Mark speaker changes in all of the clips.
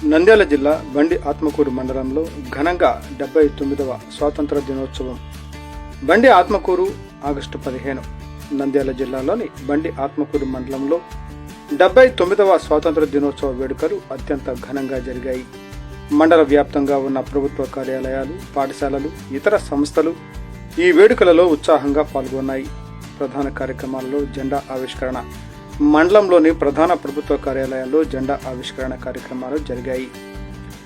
Speaker 1: నంద్యాల జిల్లా బండి ఆత్మకూరు మండలంలో ఘనంగా 79వ స్వాతంత్ర దినోత్సవం. బండి ఆత్మకూరు ఆగస్టు 15. నంద్యాల జిల్లాలోని బండి ఆత్మకూరు మండలంలో 79వ స్వాతంత్ర దినోత్సవ వేడుకలు అత్యంత ఘనంగా జరిగాయి. మండల వ్యాప్తంగా ఉన్న ప్రభుత్వ కార్యాలయాలు, పాఠశాలలు, ఇతర సంస్థలు ఈ వేడుకలలో ఉత్సాహంగా పాల్గొన్నాయి. ప్రధాన కార్యక్రమాల్లో జెండా ఆవిష్కరణ, మండలంలోని ప్రధాన ప్రభుత్వ కార్యాలయాల్లో జెండా ఆవిష్కరణ కార్యక్రమాలు జరిగాయి.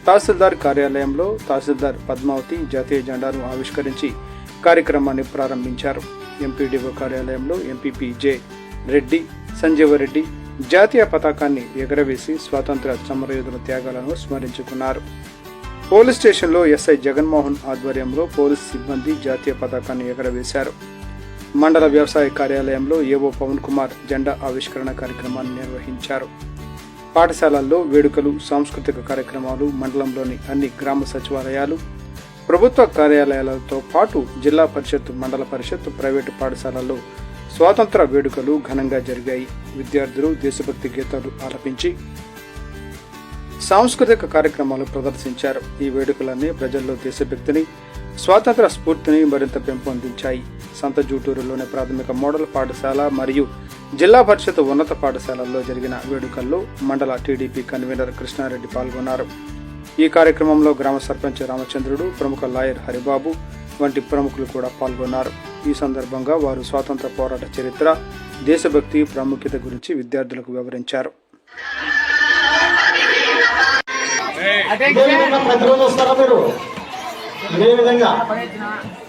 Speaker 1: తహసీల్దార్ కార్యాలయంలో తహసీల్దార్ పద్మావతి జాతీయ జెండాను ఆవిష్కరించి కార్యక్రమాన్ని ప్రారంభించారు. ఎంపీడీఓ కార్యాలయంలో ఎంపీపీ జె రెడ్డి, సంజీవరెడ్డి జాతీయ పతాకాన్ని ఎగరవేసి స్వాతంత్ర సమరయోధుల త్యాగాలను స్మరించుకున్నారు. పోలీస్ స్టేషన్లో ఎస్ఐ జగన్మోహన్ ఆధ్వర్యంలో పోలీస్ సిబ్బంది జాతీయ పతాకాన్ని ఎగరవేశారు. మండల వ్యవసాయ కార్యాలయంలో ఏవో పవన్ కుమార్ జెండా ఆవిష్కరణ కార్యక్రమాన్ని నిర్వహించారు. పాఠశాలల్లో వేడుకలు, సాంస్కృతిక కార్యక్రమాలు, మండలంలోని అన్ని గ్రామ సచివాలయాలు, ప్రభుత్వ కార్యాలయాలతో పాటు జిల్లా పరిషత్, మండల పరిషత్, ప్రైవేటు పాఠశాలల్లో స్వాతంత్ర వేడుకలు ఘనంగా జరిగాయి. విద్యార్థులు దేశభక్తి గీతాలు ఆలపించి సాంస్కృతిక కార్యక్రమాలు ప్రదర్శించారు. ఈ వేడుకలన్నీ ప్రజల్లో దేశభక్తిని, స్వాతంత్ర స్ఫూర్తిని మరింత పెంపొందించాయి. సంత జూటూరులోని ప్రాథమిక మోడల్ పాఠశాల మరియు జిల్లా పరిషత్ ఉన్నత పాఠశాలల్లో జరిగిన వేడుకల్లో మండల టీడీపీ కన్వీనర్ కృష్ణారెడ్డి పాల్గొన్నారు. ఈ కార్యక్రమంలో గ్రామ సర్పంచ్ రామచంద్రుడు, ప్రముఖ లాయర్ హరిబాబు వంటి ప్రముఖులు కూడా పాల్గొన్నారు. ఈ సందర్భంగా వారు స్వాతంత్ర పోరాట చరిత్ర, దేశభక్తి ప్రాముఖ్యత గురించి విద్యార్థులకు వివరించారు.
Speaker 2: ఇదే విధంగా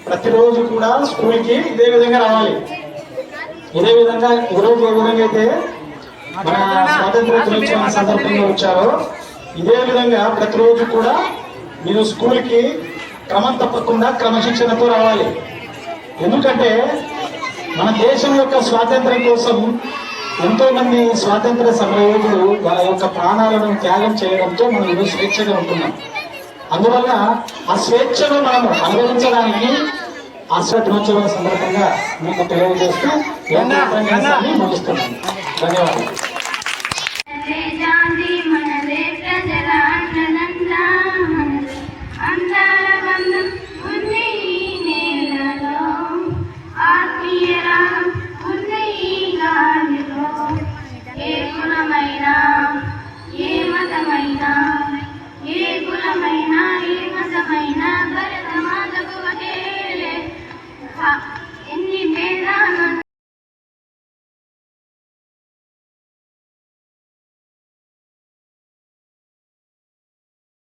Speaker 2: ప్రతిరోజు కూడా స్కూల్కి ఇదే విధంగా రావాలి. ఇదే విధంగా ఈరోజు ఏ విధంగా అయితే మన స్వాతంత్ర దినోత్సవం సందర్భంగా వచ్చారో ఇదే విధంగా ప్రతిరోజు కూడా మీరు స్కూల్కి క్రమం తప్పకుండా క్రమశిక్షణతో రావాలి. ఎందుకంటే మన దేశం యొక్క స్వాతంత్రం కోసం ఎంతో మంది స్వాతంత్ర సమరయోధులు వాళ్ళ యొక్క ప్రాణాలను త్యాగం చేయడంతో మనం ఈరోజు స్వేచ్ఛగా ఉంటున్నాం. అందువల్ల ఆ స్వేచ్ఛను మనం అనుభవించడానికి ఆ దినోత్సవం సందర్భంగా మీకు తెలియజేస్తూ ఉపన్యాసాన్ని ముగిస్తున్నాను. ధన్యవాదాలు.